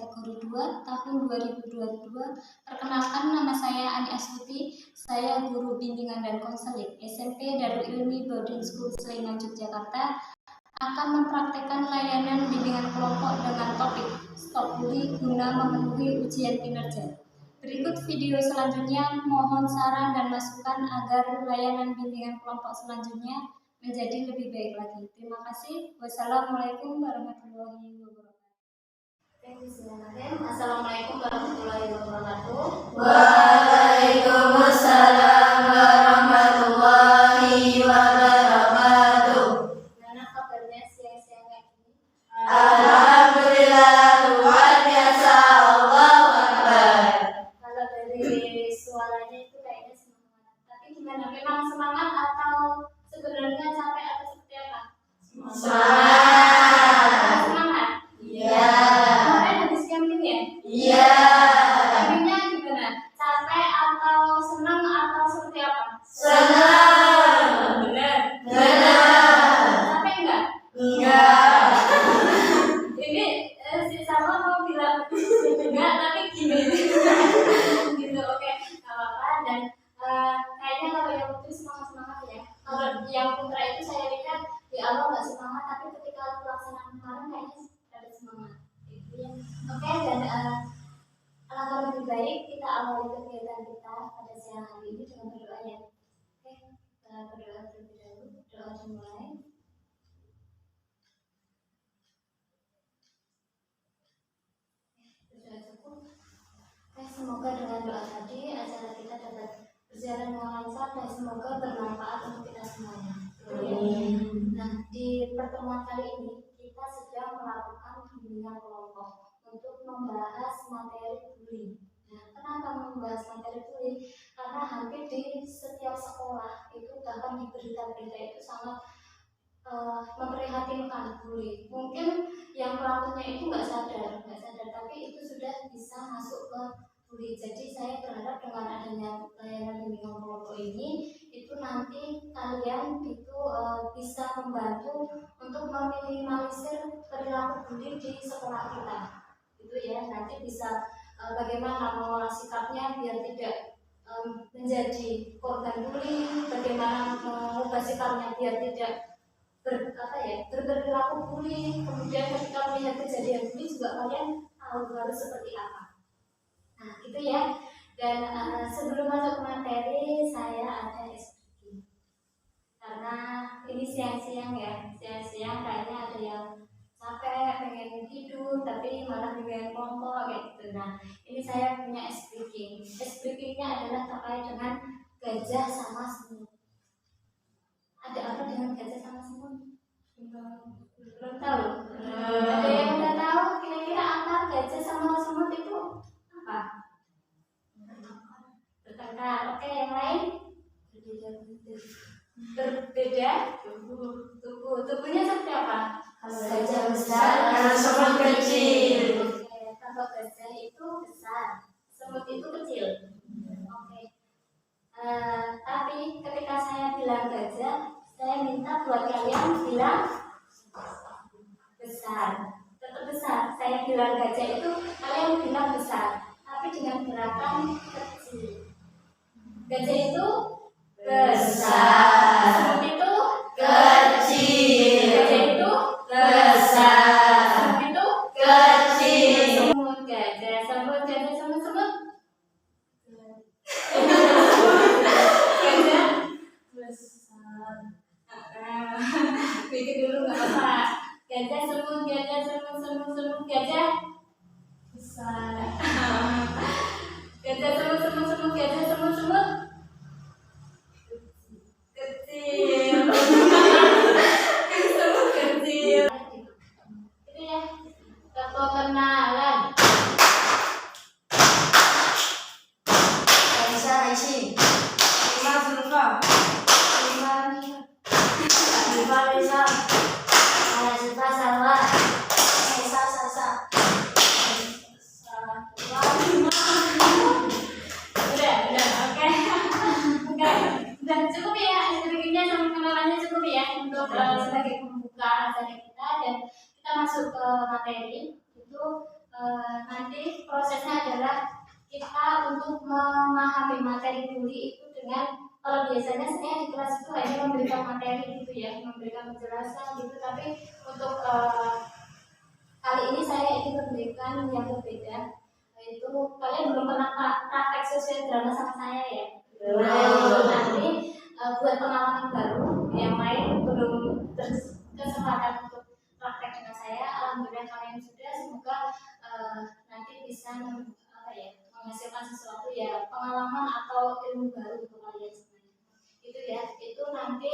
kategori 2 tahun 2022. Perkenalkan, nama saya Ani Astuti. Saya guru bimbingan dan konseling SMP Darul Ilmi Boarding School Sleman, Yogyakarta, akan mempraktekkan layanan bimbingan kelompok dengan topik Stop Bully guna memenuhi ujian kinerja. Berikut video selanjutnya, mohon saran dan masukan agar layanan bimbingan kelompok selanjutnya menjadi lebih baik lagi. Terima kasih. Wassalamualaikum warahmatullahi wabarakatuh. Assalamualaikum warahmatullahi wabarakatuh. Waalaikumsalam warahmatullahi wabarakatuh. Gimana kabarnya siang-siang kayak gini? Alhamdulillah, luar biasa. Allahu Akbar. Kalau dari suaranya itu kayaknya semangat. Tapi gimana? Memang semangat atau sebenarnya capek atau seperti apa? Semangat. Semangat? Iya. Kemarin habis camping ya? Iya. Campingnya gimana? Capek atau senang atau seperti apa? Senang. Benar. Benar. Capek enggak? Enggak. Ini si Salma mau bilang enggak, tapi gini. Gitu, oke. Gak apa-apa. Dan kayaknya kalau yang itu semangat-semangat ya. Kalau yang kontra itu saya lihat di awal nggak semangat, tapi ketika pelaksanaan kemarin kayaknya ada semangat. Gitu ya. Oke, dan alangkah lebih baik kita awali kegiatan kita pada siang hari ini dengan berdoa ya. Oke, kita berdoa terlebih dahulu. Doa dimulai. Sudah cukup. Oke, semoga dengan doa tadi acara kita dapat berjalan dengan lancar dan semoga bermanfaat untuk kita semuanya. Nah, di pertemuan kali ini kita sedang melakukan bimbingan kelompok untuk membahas materi bullying. Nah, kenapa membahas materi bullying? Karena hampir di setiap sekolah itu, bahkan di berita-berita itu sangat memprihatinkan bullying. Mungkin yang pelakunya itu nggak sadar, tapi itu sudah bisa masuk ke bullying. Jadi saya berharap dengan adanya layanan bimbingan kelompok ini, itu nanti kalian itu bisa membantu untuk meminimalisir perilaku bullying di sekolah kita. Itu ya, nanti bisa bagaimana mengolah sikapnya biar tidak menjadi korban bullying, bagaimana mengubah sikapnya biar tidak berperilaku bullying. Kemudian ketika melihat kejadian bullying juga kalian tahu harus seperti apa. Nah, gitu ya. Dan sebelum masuk ke materi, saya ada SPG. Karena ini siang-siang ya, siang-siang kayaknya ada yang capek, pengen tidur, tapi malah bimbingan kelompok kayak gitu. Nah, ini saya punya SPG. SPG-nya adalah terkait dengan gajah sama semut. Ada apa dengan gajah sama semut? Belum tahu. Ada yang udah tahu kira-kira apa gajah sama semut itu apa? Bertengkar. Oke, yang lain? Berbeda tubuhnya seperti apa? Kalau gajah besar, kalau semut kecil. Kalau gajah itu besar, semut itu kecil. Oke. Tapi ketika saya bilang gajah, saya minta buat kalian bilang besar. Tetap besar. Saya bilang gajah itu, kalian bilang besar, tapi dengan gerakan kecil. Gajah itu besar, semut itu Kecil. gajah itu Besar. semut itu Kecil. semut, gajah, semut, gajah, semut, semut. Gajah besar. Pikir dulu nggak apa. Gajah, semut, gajah, semut, semut, semut, gajah besar. Gajah, semut, semut, semut, gajah, semut, semut kecil. Semut kecil. Itu ya. Kenalan. Aisyah, Aisyah. Lima Zulfa. Zulfa, Lisa. Zulfa, Salwa. Nisa, Sasa. Salah. untuk memahami materi bully itu dengan, kalau biasanya saya di kelas itu hanya memberikan materi gitu ya, memberikan penjelasan gitu, tapi untuk kali ini saya ingin memberikan yang berbeda, yaitu kalian belum pernah praktek sosial drama sama saya ya? Belum. Nanti buat pengalaman baru yang lain belum kesempatan untuk praktek dengan saya, alhamdulillah kalian sudah, semoga nanti bisa menghasilkan sesuatu ya, pengalaman atau ilmu baru untuk kalian semuanya. Itu ya, itu nanti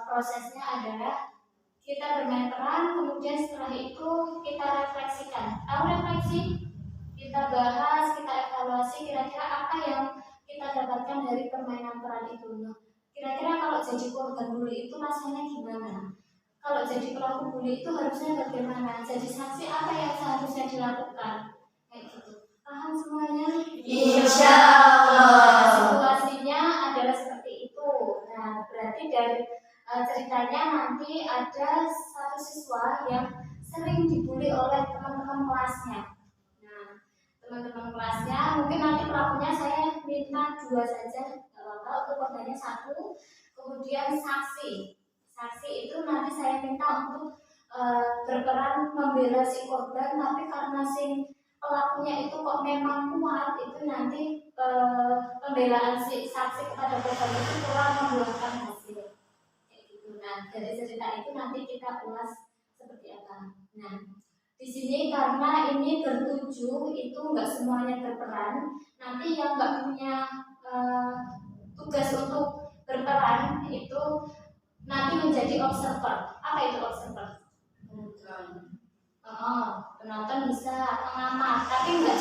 prosesnya adalah kita bermain peran, kemudian setelah itu kita refleksikan. Tahu refleksi? Kita bahas, kita evaluasi kira-kira apa yang kita dapatkan dari permainan peran itu. Nah, kira-kira kalau jadi korban bully itu rasanya gimana? Kalau jadi pelaku bully itu harusnya bagaimana? Jadi saksi apa yang seharusnya dilakukan? Kayak gitu. Paham semuanya? Insya Allah. Situasinya adalah seperti itu. Nah, berarti dari ceritanya nanti ada satu siswa yang sering dibully oleh teman-teman kelasnya. Nah, teman-teman kelasnya mungkin nanti pelakunya saya minta 2 saja, nggak apa-apa, untuk korbannya 1. Kemudian saksi itu nanti saya minta untuk berperan membela si korban, tapi karena si pelakunya itu kok memang kuat, itu nanti pembelaan si saksi kepada korban itu kurang membuahkan hasil. Nah, dari cerita itu nanti kita ulas seperti apa. Nah, di sini karena ini bertujuh itu nggak semuanya berperan, nanti yang nggak punya tugas untuk berperan itu nanti menjadi observer. Apa itu observer? Penonton bisa mengamat, tapi nggak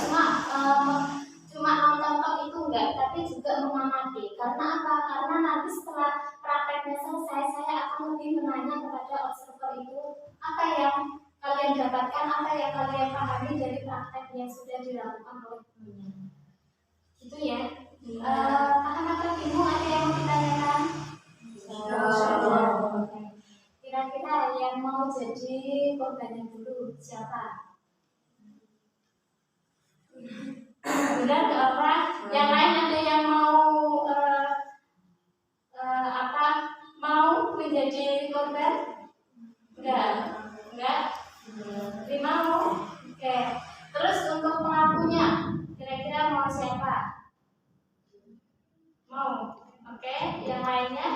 cuma nonton itu enggak, tapi juga mengamati. Karena apa? Karena nanti setelah prakteknya selesai, saya akan lebih menanya kepada observer itu apa yang kalian dapatkan, apa yang kalian pahami dari praktek yang sudah dilakukan oleh temannya. Gitu ya. Paham atau bingung? Ada yang mau ditanyakan? Kira-kira yang mau jadi korbannya dulu siapa? Benar nggak apa? Yang lain ada yang mau mau menjadi korban? Enggak. Mau? Oke. Terus untuk pelakunya, kira-kira mau siapa? Mau? Oke. Yang lainnya?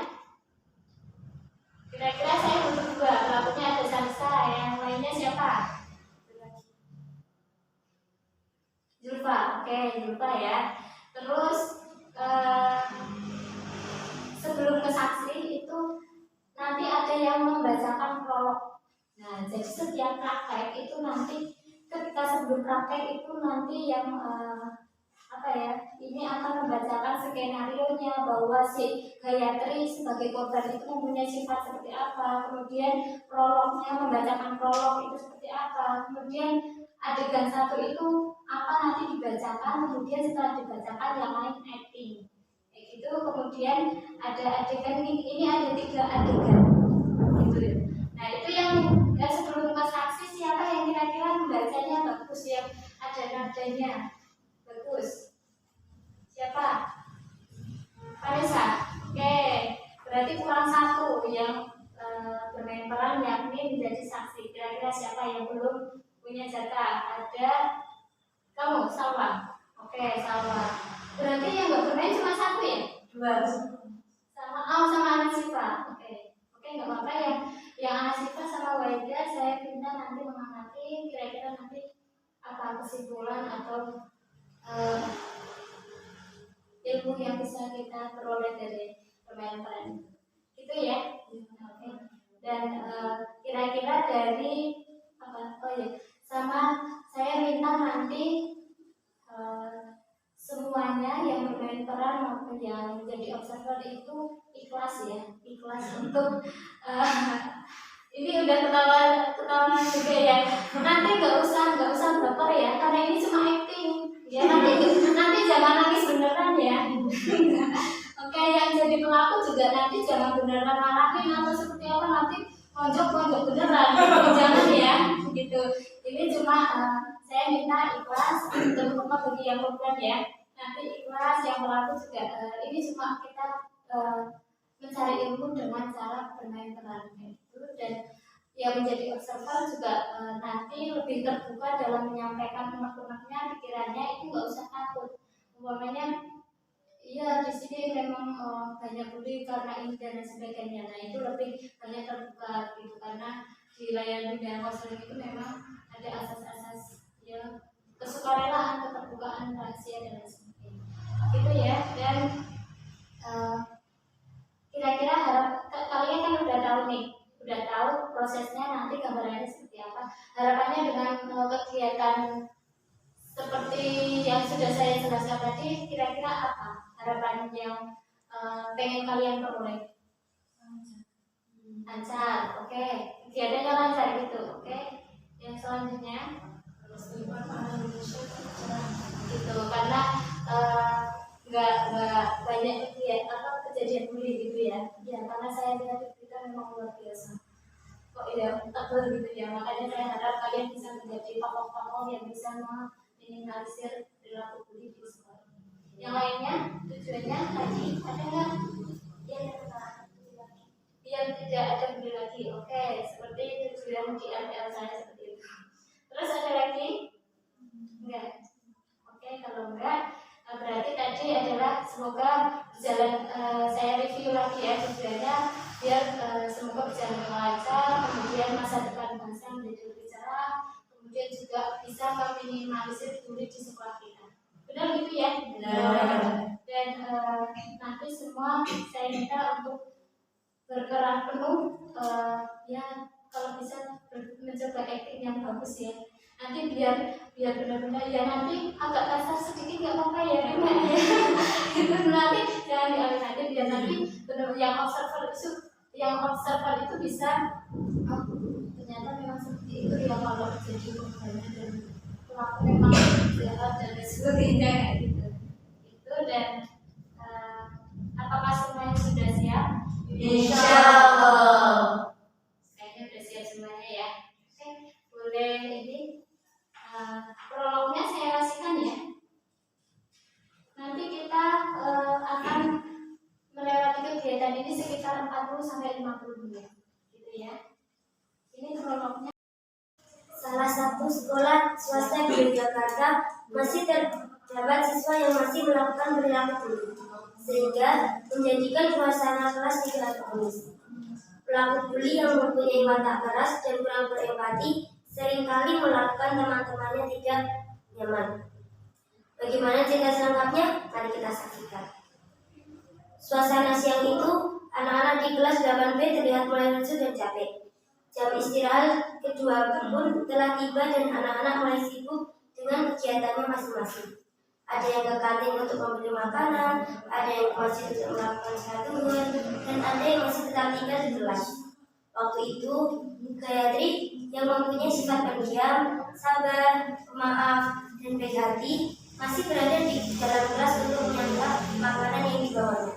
Kira-kira saya butuh 2. Pelakunya ada Salsa, yang lainnya siapa? Zulfa. Oke, Zulfa ya. Terus sebelum ke saksi itu nanti ada yang membacakan prolog. Nah, jadi setiap praktek itu nanti ketika sebelum praktek itu nanti yang ini akan membacakan skenario-nya, bahwa si Gayatri sebagai korban itu mempunyai sifat seperti apa, kemudian prolognya membacakan prolog itu seperti apa, kemudian adegan 1 itu apa nanti dibacakan, kemudian setelah dibacakan yang lain acting kayak gitu. Kemudian ada adegan ini ada 3 adegan gitu ya. Nah, itu yang sebelum ke saksi, siapa yang kira-kira membacanya bagus, yang ada nadanya bagus? Siapa? Vanessa. Oke, berarti kurang 1 yang bermain peran yakni menjadi saksi. Kira-kira siapa yang belum punya jatah? Ada kamu, Salwa. Oke, Salwa. Berarti yang nggak bermain cuma 1 ya? 2. Sama Anak Siva. Oke, nggak apa-apa ya. Yang Anak Siva sama Waida saya minta nanti mengamati kira-kira nanti apa kesimpulan atau ilmu yang bisa kita peroleh dari permainan peran itu ya. Oke. Dan kira-kira dari sama saya minta nanti semuanya yang bermain peran maupun yang menjadi observer itu ikhlas ya, ikhlas untuk ini udah ketahuan juga ya. Nanti nggak usah baper ya, karena ini cuma acting ya. Nanti jangan nangis beneran ya. Oke, yang jadi pelaku juga nanti jangan beneran marahin atau seperti apa, nanti mojok beneran, jangan ya gitu. Ini cuma saya minta ikhlas, terutama bagi yang korban ya. nanti ikhlas, yang pelaku juga ini cuma kita mencari ilmu dengan cara bermain peran itu, dan yang menjadi observer juga nanti lebih terbuka dalam menyampaikan unek-uneknya, pikirannya itu nggak usah takut. Umpamanya iya di sini memang banyak bully karena ini dan lain sebagainya. Nah itu lebih banyak terbuka gitu, karena di layanan dan konseling itu memang ada asas-asas ya kesukarelaan, keterbukaan, rahasia dan lain sebagainya. Gitu ya. Dan kira-kira kalian kan udah tahu nih, udah tahu prosesnya nanti gambarannya seperti apa. Harapannya dengan kegiatan seperti yang sudah saya jelaskan tadi, kira-kira apa harapan yang pengen kalian peroleh? Lancar, oke. Kegiatannya lancar gitu, oke. Yang selanjutnya gitu, karena nggak banyak kejadian bully gitu ya. Ya karena saya lihat kita memang luar biasa. Kok ya tebel gitu ya. Makanya saya harap kalian bisa menjadi tokoh-tokoh yang bisa meminimalisir perilaku bully di sekolah. Yang lainnya tujuannya tadi ada nggak? Ya, biar tidak ada bully lagi. Oke, seperti tujuan di RPL saya seperti itu. Terus ada lagi? Enggak. Oke, kalau enggak berarti tadi adalah semoga berjalan, saya review lagi ya tujuannya biar semoga berjalan lancar, kemudian masa depan bangsa menjadi lebih cerah, kemudian juga bisa meminimalisir bully di sekolah kita. Benar gitu ya? Benar. Dan nanti semua saya minta untuk berperan penuh, ya kalau bisa mencoba acting yang bagus ya. Nanti biar benar-benar ya, nanti agak kasar sedikit nggak apa-apa ya memang ya. Itu nanti jangan dialih, nanti biar nanti benar yang observer itu bisa ternyata memang seperti itu ya kalau jadi korbannya dan pelaku memang jahat dan sebagainya gitu. Itu dan apakah semuanya sudah siap? Insyaallah. Kayaknya udah siap semuanya ya. Oke, boleh ini prolognya saya kasihkan ya. Nanti kita akan melewati kegiatan ini sekitar 40-50 menit, gitu ya. Ini prolognya. Salah satu sekolah swasta di Yogyakarta masih terdapat siswa yang masih melakukan perilaku bully, sehingga menjadikan suasana kelas tidak harmonis. Pelaku bully yang mempunyai watak keras dan kurang berempati seringkali melakukan teman-temannya tidak nyaman. Bagaimana cerita selengkapnya? Mari kita saksikan. Suasana siang itu, anak-anak di kelas 8B terlihat mulai lesu dan capek. Jam istirahat kedua pun telah tiba dan anak-anak mulai sibuk dengan kegiatannya masing-masing. Ada yang ke kantin untuk membeli makanan, ada yang ke masjid untuk melakukan sholat zuhur, dan ada yang masih tetap tinggal di kelas. Waktu itu, Gayatri yang mempunyai sifat pendiam, sabar, pemaaf, dan baik hati masih berada di dalam kelas untuk menyantap makanan yang dibawanya.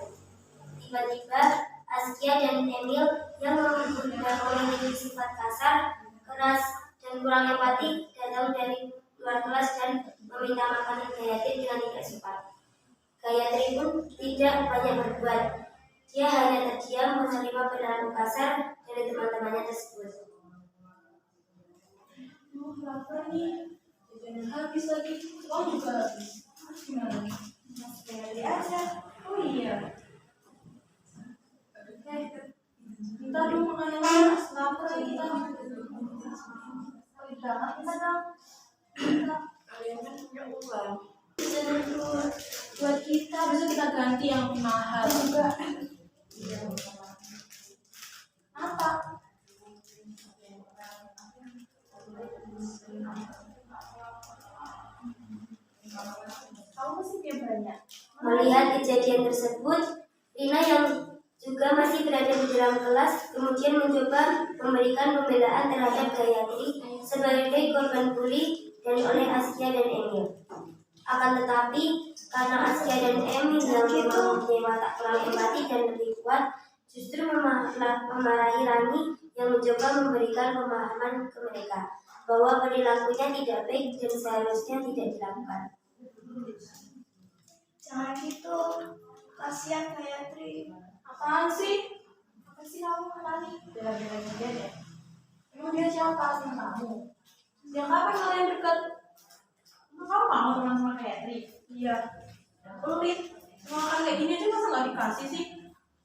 Tiba-tiba Askia dan Emil yang memiliki sifat kasar, keras, dan kurang empati datang dari luar kelas dan meminta makanan Gayatri dengan tidak sopan. Gayatri pun tidak banyak berbuat. Dia hanya terdiam menerima perilaku kasar dari teman-temannya tersebut. Lapar nih, jangan habis lagi. Uang juga habis. Gimana? Mas Ferry aja. Oh iya. Minta dong makan yang lain. Lapar ya kita. Jangan kita dong. Kalian kan punya uang. Jangan buat kita, besok kita ganti yang mahal. Juga. Apa? Kamu masih punya banyak. Melihat kejadian tersebut, Rina yang juga masih berada di dalam kelas kemudian mencoba memberikan pembelaan terhadap Gayatri sebagai korban bully dan oleh Askia dan Emil. Akan tetapi, karena Askia dan Emil yang memang mempunyai watak kurang empati dan lebih kuat, justru memarahi Rani yang mencoba memberikan pemahaman ke mereka bahwa perilakunya tidak baik dan seharusnya tidak dilakukan. Jangan gitu. Kasihan Gayatri. Apaan sih? Apa sih kamu kali? Bela-belain dia deh. Emang dia siapa? Teman kamu? Ya kapan kalian dekat? Emang kamu mau teman sama Gayatri? Iya. Pelit. Makan kayak gini aja masa nggak dikasih sih?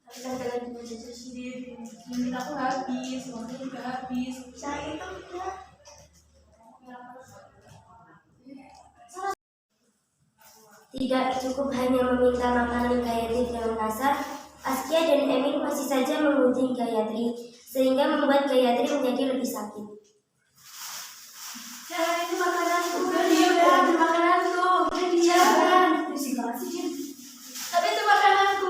Tapi kan kalian juga jajan sendiri. Duit aku habis, uangnya juga habis. Saya itu ya. Tidak cukup hanya meminta makanan Gayatri dengan kasar, Askia dan Emin masih saja mengunjungi Gayatri, sehingga membuat Gayatri menjadi lebih sakit. Jangan itu makananku. Udah diam ya, itu makananku. Udah diam. Berisik banget sih, Jin. Tapi itu makananku.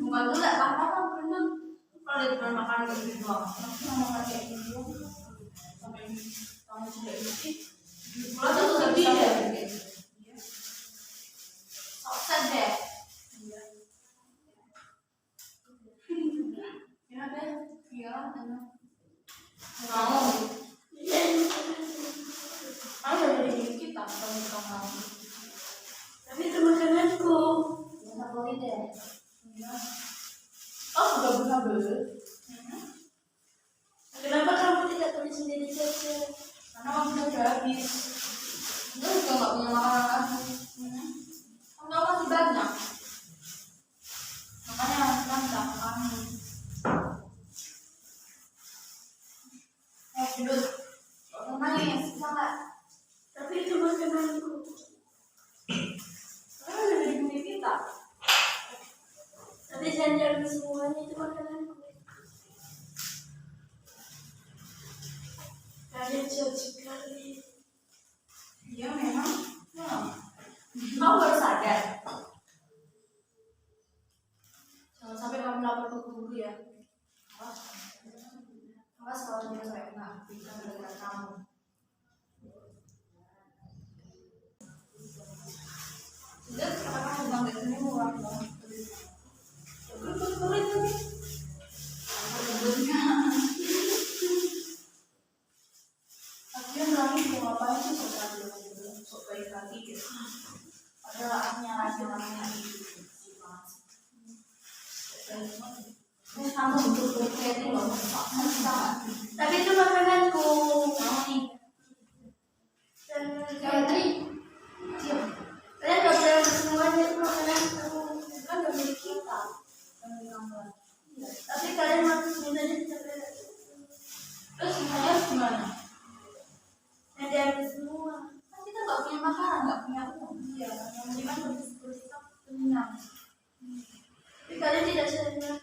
Bukan tuh nggak apa-apa, bener. Kalau dia cuma makan gitu doang, cuma makan kayak gitu sampai kamu sudah isi. Kalau tuh lebih deh. Sukses deh. Ya deh, iya enak. Mau. Ada dari kita kalau tapi itu makananku. Tidak boleh deh. Oh, sudah pernah beli. Kenapa kamu tidak beli sendiri saja? Karena waktu sudah habis. Itu juga nggak punya makanan lagi. Kamu masih banyak. Makanya kita nggak kami. Duduk. Kau nangis, bisa nggak? Tapi itu makananku. Karena udah dari bumi kita. Tapi jangan semuanya itu makananku. Kalian jauh sekali. Iya memang. Kamu baru sadar. Jangan sampai kamu lapor ke guru ya. Awas kalau dia sampai kena bisa gara-gara kamu. Sudah, karena kamu bangga sini murah banget. Kulit tadi. Kalian lagi mau ngapain sih sok baik lagi gitu. Padahal nyala-nyala gitu. Terus kamu butuh berkreatif loh, tapi itu makananku. Mau nih. Gayatri, diam. Kalian gak boleh semuanya itu makananku. Kan gak milik kita. Tapi kalian makan sendiri aja bisa beda. Terus saya gimana? Nanti habis semua. Kan kita nggak punya makanan, nggak punya uang. Iya, yang penting kan kita kenyang. Tapi kalian tidak sadar.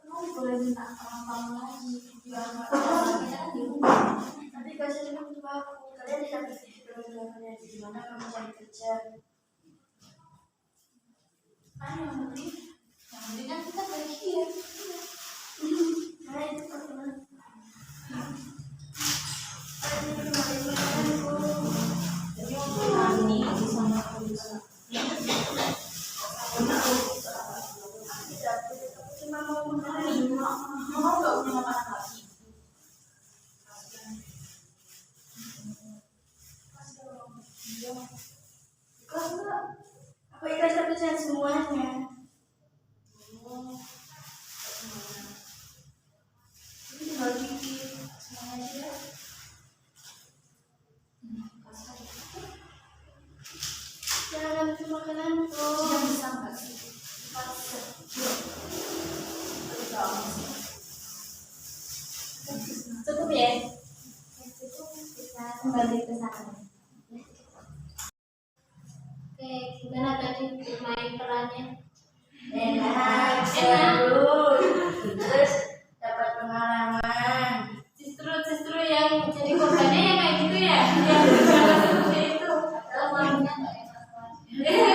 Kamu boleh minta kamu lagi. Biar kita kan di rumah. Tapi kasih dulu untuk aku. Kalian tidak bisa berjalan di mana kamu cari kerja. Kan yang penting kan kita bahagia. Nah itu teman. Jadi untuk kami sama polisi. Cuma mau mencari mau nggak punya makanan lagi. Apa ikhlas tapi saya semuanya. Ini tinggal bikin semuanya aja. Jangan lupa makananku. Dia bisa nggak sih? Cukup ya? Cukup, kita kembali ke sana. Oke, gimana tadi main perannya? Enak, seru. Terus dapat pengalaman. Justru yang jadi korbannya yang kayak gitu ya? Yang seperti itu. Padahal pelakunya nggak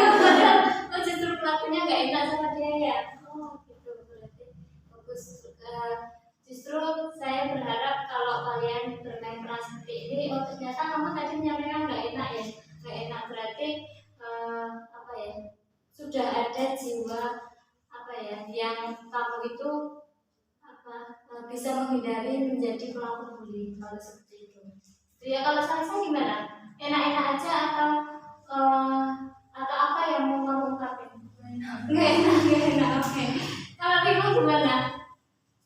enak sama dia. Oh, justru pelakunya nggak enak sama dia ya? Oh, gitu berarti bagus. Justru saya berharap kalau kalian bermain peran seperti ini, oh ternyata kamu tadi menyampaikan nggak enak ya? Nggak enak berarti apa ya? sudah ada jiwa apa ya, yang kamu itu bisa menghindari menjadi pelaku bully kalau seperti itu. Ya kalau saya gimana? Enak-enak aja atau apa yang mau kamu ungkapin? Nggak enak. Oke. Kalau Bimo gimana?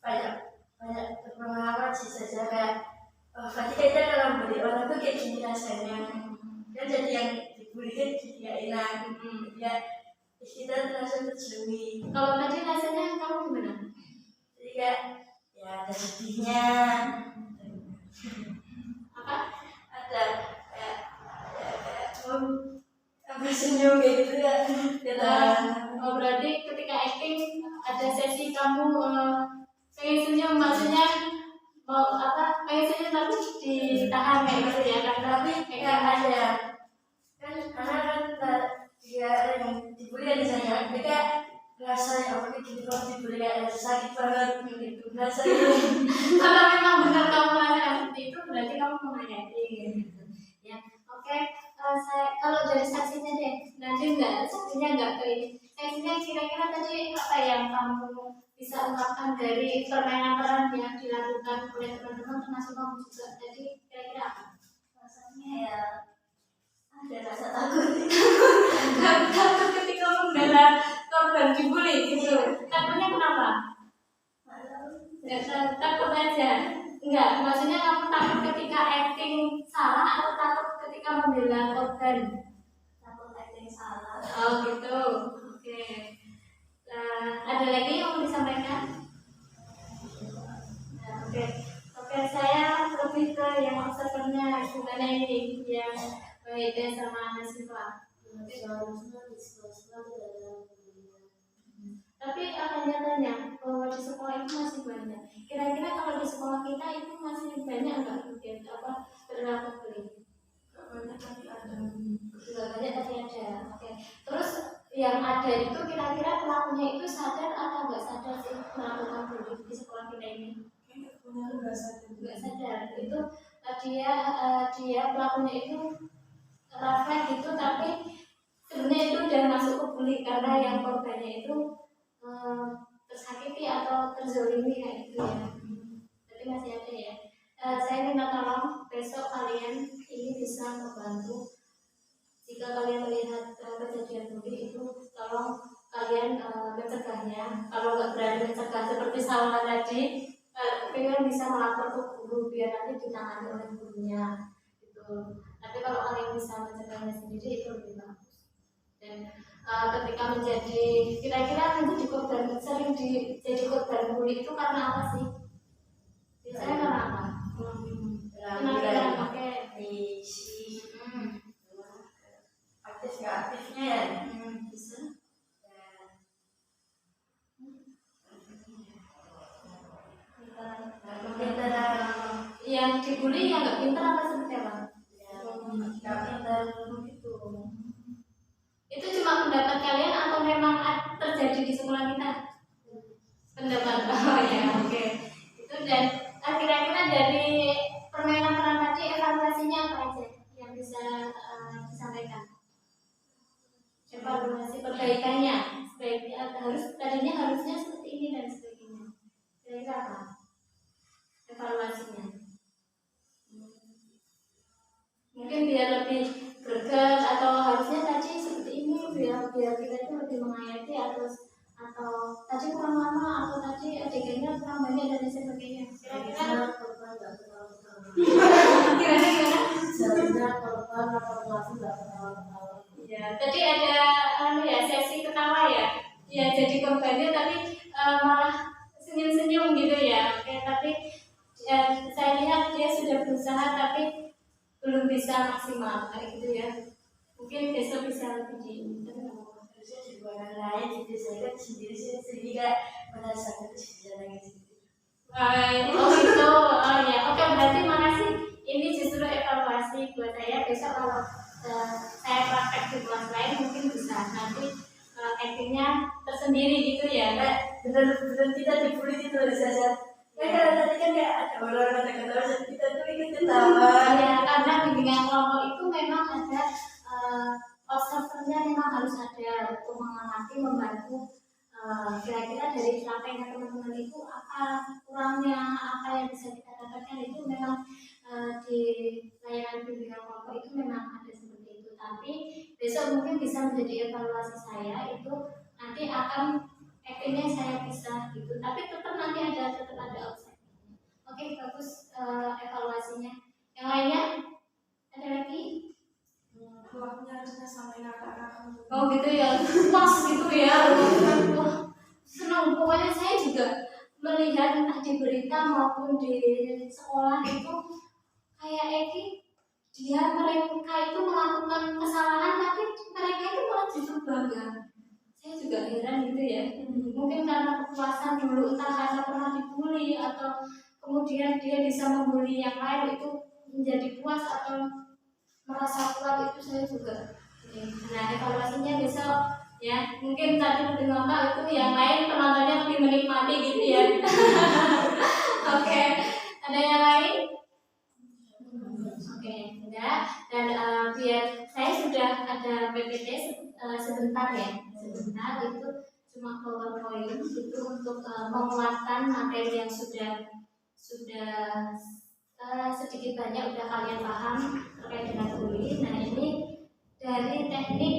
banyak berpengalaman sih saja kayak pasti kita kalau bully orang tuh kayak gini rasanya kan, jadi yang dibully kan jadi gak enak ya, kita terasa terjeruhi. Kalau tadi rasanya kamu gimana? Jadi kayak ya ada sedihnya, Apa? ada kayak apa senyum kayak gitu ya. Oh, berarti ketika acting ada sesi kamu pengen senyum, maksudnya mau pengen senyum tapi ditahan kayak gitu ya, tapi kayak ada kan anak kan dia yang dibully kan di sana, dia kayak rasanya apa gitu kalau dibully kayak sakit banget gitu rasanya. kalau memang benar kamu merasakan seperti itu berarti kamu menghayati gitu ya. Oke, kalau dari saksinya deh, nanti saksinya enggak ke ini, saksinya kira-kira tadi apa yang kamu bisa ungkapkan dari permainan peran yang dilakukan oleh teman-teman termasuk kamu juga, jadi kira-kira apa? Rasanya ya ada rasa takut. Takut ketika membela korban dibully gitu. Takutnya kenapa? Nggak takut aja. Enggak, maksudnya kamu takut ketika acting salah atau takut ketika membela korban? Takut acting salah. Oh gitu. Oke. Ada lagi yang mau disampaikan? Nah, oke, saya lebih ke yang observernya gimana ini yang Ida sama Nasifa. Tapi akan nyatanya bahwa di sekolah itu masih banyak. Kira-kira kalau di sekolah kita itu masih banyak nggak mungkin berlaku bully? Banyak tapi ada. Sudah banyak tapi ada. Oke. Terus yang ada itu kira-kira pelakunya itu sadar atau nggak sadar sih melakukan bully di sekolah kita ini? Nggak sadar. Nggak sadar. Itu dia pelakunya itu refleks gitu, tapi sebenarnya itu udah masuk ke bully karena yang korbannya itu tersakiti atau terzolimi kayak gitu ya. Jadi masih ada ya. Saya minta tolong besok kalian ini bisa membantu. Jika kalian melihat kejadian bully itu, tolong kalian mencegahnya. Kalau nggak berani mencegah seperti Salma tadi, kalian bisa melapor ke guru biar nanti ditangani oleh gurunya. Gitu. Tapi kalau kalian bisa mencegahnya sendiri itu lebih bagus. Dan ketika kira-kira menjadi korban, sering jadi korban bully itu karena apa sih? Biasanya karena apa? Kenapa pakai isi aktif nggak aktifnya ya bisa. Yang dibully yang nggak pintar apa seperti apa? nggak pintar gitu. Itu cuma pendapat kalian atau memang terjadi di sekolah kita? Pendapat. Oh ya, oke. Itu dan kira-kira dari permainan peran tadi evaluasinya apa aja yang bisa disampaikan? Evaluasi perbaikannya, sebaiknya harusnya seperti ini dan sebagainya. Kira-kira apa? Evaluasinya. Mungkin biar lebih greget atau harusnya tadi seperti ini biar kita itu lebih menghayati atau tadi kurang lama atau tadi adegannya kurang banyak dan sebagainya. Kira-kira gimana? Sebenarnya korban atau pelaku nggak ketawa-ketawa. Ya, tadi ada sesi ketawa ya. Ya jadi korbannya tapi malah senyum-senyum gitu ya. Oke, tapi saya lihat dia sudah berusaha tapi belum bisa maksimal kayak gitu ya. Mungkin besok bisa lebih Harusnya di luar lain jadi saya kan sendiri kayak merasakan sejarah gitu. Oh gitu, oh ya, oke berarti makasih. Ini justru evaluasi buat saya. Besok kalau saya praktek di kelas lain mungkin bisa nanti actingnya tersendiri gitu ya. Kayak bener-bener kita dibully gitu loh saja. Karena tadi kan kayak ada orang kata-kata dan kita tuh ikut ketawa. Ya, karena bimbingan kelompok itu memang ada observernya memang harus ada untuk mengamati, membantu kira-kira dari capaian teman-teman itu apa kurangnya, apa yang bisa kita dapatkan itu memang di layanan bimbingan kelompok itu memang ada seperti itu. Tapi besok mungkin bisa menjadi evaluasi saya itu nanti akan actingnya saya bisa gitu. Tapi tetap nanti tetap ada observernya. Oke, bagus evaluasinya. Yang lainnya ada lagi? Keluarnya harusnya sampai kakak-kakak. Oh gitu ya, pas gitu ya. Wah, senang. Pokoknya saya juga melihat entah di berita maupun di sekolah itu kayak Eki, mereka itu melakukan kesalahan tapi mereka itu malah justru bangga. Saya juga heran gitu ya. Mungkin karena kepuasan dulu, entah karena pernah dibully atau kemudian dia bisa membuli yang lain itu menjadi puas atau merasa kuat, itu saya juga. Nah, evaluasinya besok ya. Mungkin tadi lebih ngomong itu yang lain penontonnya lebih menikmati gitu ya. Oke, ada yang lain? Oke, enggak. Dan biar saya sudah ada PPT sebentar ya. Sebentar itu cuma PowerPoint itu untuk menguatkan materi yang sudah sedikit banyak udah kalian paham terkait dengan bully. Nah, ini dari teknik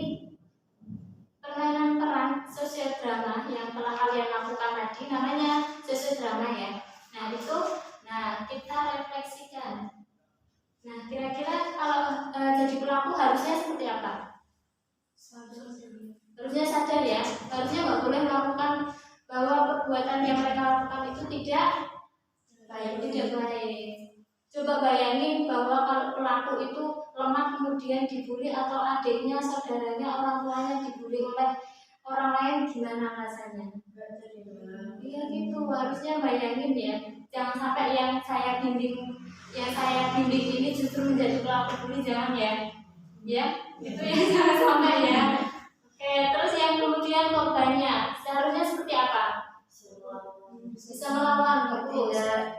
permainan peran sosiodrama yang telah kalian lakukan tadi, namanya sosiodrama ya. Nah itu, kita refleksikan. Nah kira-kira kalau jadi pelaku harusnya seperti apa? Harusnya sadar ya, harusnya nggak boleh melakukan bahwa perbuatan yang mereka lakukan itu tidak baik. Coba bayangin bahwa kalau pelaku itu lemah kemudian dibully atau adiknya, saudaranya, orang tuanya dibully oleh orang lain, gimana rasanya? Iya gitu, harusnya bayangin ya. Jangan sampai yang saya bimbing ini justru menjadi pelaku bully, jangan ya. Ya, itu ya jangan sampai ya. Oke, terus yang kemudian korbannya seharusnya seperti apa? Bisa melawan, bertindak.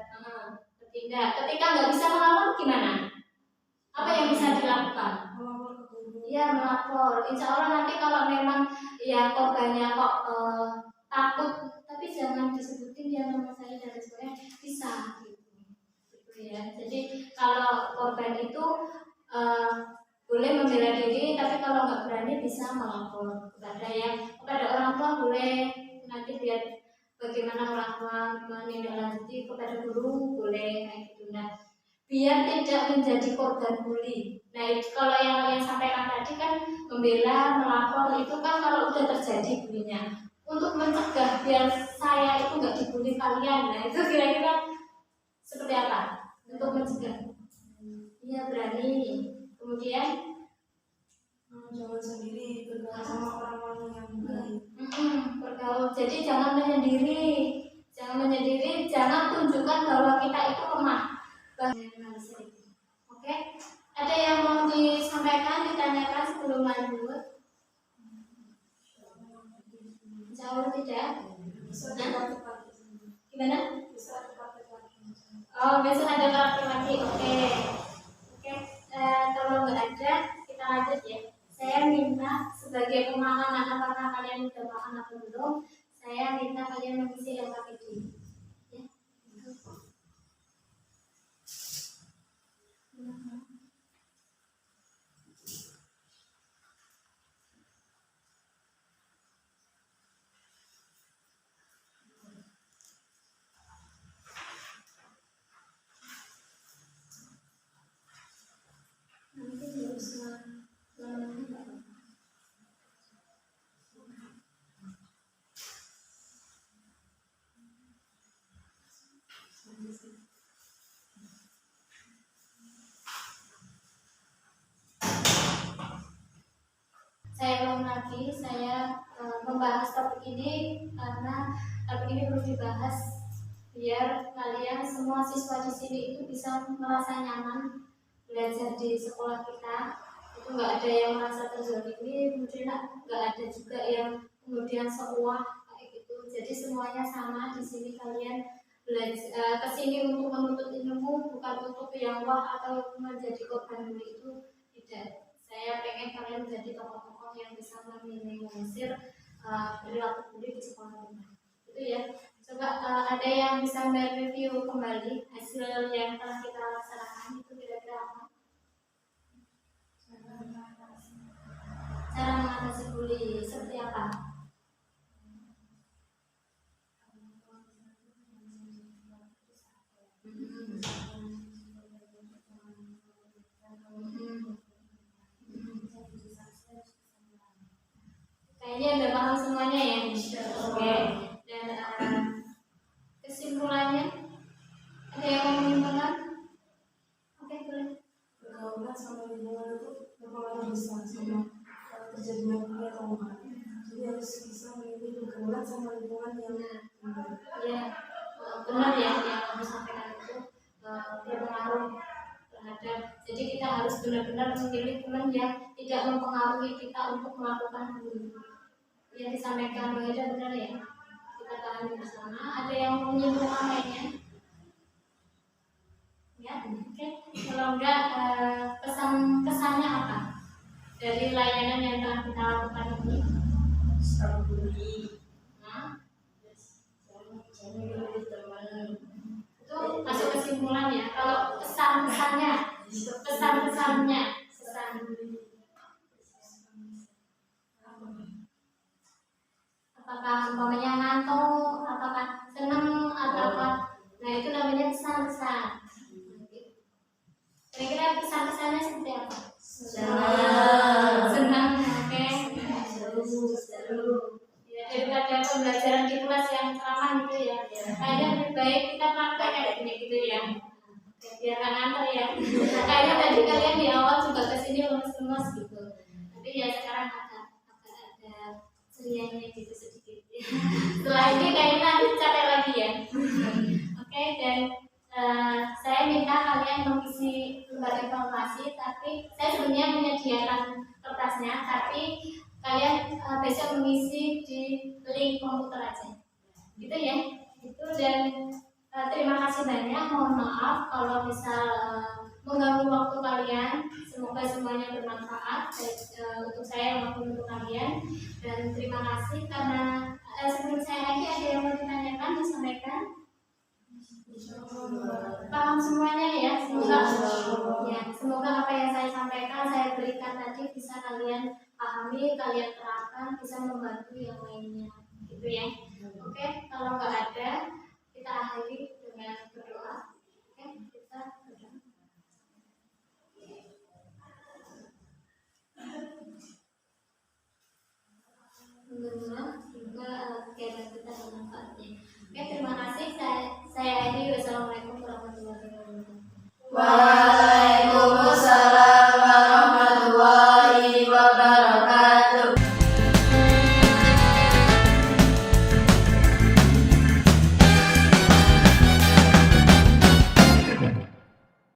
Ketika nggak bisa melawan gimana? Apa yang bisa dilakukan? Ya melapor. Insya Allah nanti kalau memang ya korbannya kok takut, tapi jangan disebutin ya nama saya dan sebagainya, bisa gitu ya. Jadi kalau korban itu boleh membela diri, tapi kalau nggak berani bisa melapor kepada orang tua, boleh nanti biar bagaimana orang tua menindaklanjuti, kepada guru boleh kayak gitu. Nah, biar tidak menjadi korban bully. Nah, itu kalau yang kalian sampaikan tadi kan membela, melapor, itu kan kalau udah terjadi bulinya. Untuk mencegah biar saya itu nggak dibully kalian, nah itu kira-kira seperti apa? Untuk mencegah? Iya berani. Kemudian jangan sendiri, bergaul sama orang-orang yang baik. Bergaul. Jadi jangan menyendiri, jangan tunjukkan bahwa kita itu lemah. Oke, ada yang mau disampaikan, ditanyakan sebelum lanjut? Jauh tidak? Gimana? Oh, besok ada praktek lagi. Oke. Kalau nggak ada, kita lanjut ya. Saya minta sebagai pemahaman, apakah kalian sudah paham atau belum? Saya minta kalian mengisi LKPD. Ya. Saya ulang lagi, saya membahas topik ini karena topik ini perlu dibahas biar kalian semua siswa di sini itu bisa merasa nyaman belajar di sekolah kita. Itu nggak ada yang merasa terzalimi, kemudian nggak ada juga yang kemudian seuah kayak gitu. Jadi semuanya sama di sini, kalian belajar kesini untuk menuntut ilmu, bukan untuk yang wah atau menjadi korban bully, itu tidak. Saya pengen kalian menjadi tokoh-tokoh yang bisa meminimalisir perilaku bully di sekolah kita. Itu ya. Coba ada yang bisa mereview kembali hasil yang telah kita laksanakan itu kira-kira apa? Cara mengatasi bully seperti apa? Kayaknya udah paham semuanya ya. Oke. Dan kesimpulannya ada yang mau menyimpulkan? Oke, boleh. Pergaulan sama lingkungan itu berpengaruh besar sama terjadinya bully atau enggak. Jadi harus bisa memilih pergaulan sama lingkungan yang Ya, benar ya yang kamu sampaikan itu berpengaruh terhadap. Jadi kita harus benar-benar memilih teman yang tidak mempengaruhi kita untuk melakukan bullying. Yang disampaikan Mbak Ida benar ya. Kita pahami bersama. Ada yang mau menyimpulkan lainnya? Ya, oke. Kalau enggak, pesan kesannya apa dari layanan yang telah kita lakukan ini? stop bully. Nah, Jadi milih teman. itu masuk kesimpulan ya. Kalau pesan-pesannya, pesan-pesannya, pesan. Apakah umpamanya ngantuk, apakah senang, apakah, nah itu namanya pesan-pesan. Kira-kira pesan-pesannya seperti apa? Senang, oke. Seru. Ya, daripada pembelajaran di kelas yang ceramah gitu ya. Kayaknya lebih baik kita praktek kayak gini gitu ya. Biar nggak ngantor ya. Kayaknya tadi kalian di awal juga kesini lemes-lemes gitu. Tapi ya sekarang ada cerianya gitu sedikit. Setelah ini kayaknya nanti capek lagi ya. Oke, dan saya minta kalian mengisi lembar informasi, tapi saya sebenarnya menyediakan kertasnya, tapi kalian besok mengisi di link komputer aja. Gitu ya. Itu dan terima kasih banyak. Mohon maaf kalau misal mengganggu waktu kalian. Semoga semuanya bermanfaat untuk saya maupun untuk kalian. Dan terima kasih karena sebelum saya lagi ada yang mau ditanyakan, disampaikan. Paham semuanya ya, semoga apa yang saya sampaikan, saya berikan tadi bisa kalian pahami, kalian terapkan, bisa membantu yang lainnya, gitu ya. Oke, kalau nggak ada, kita akhiri dengan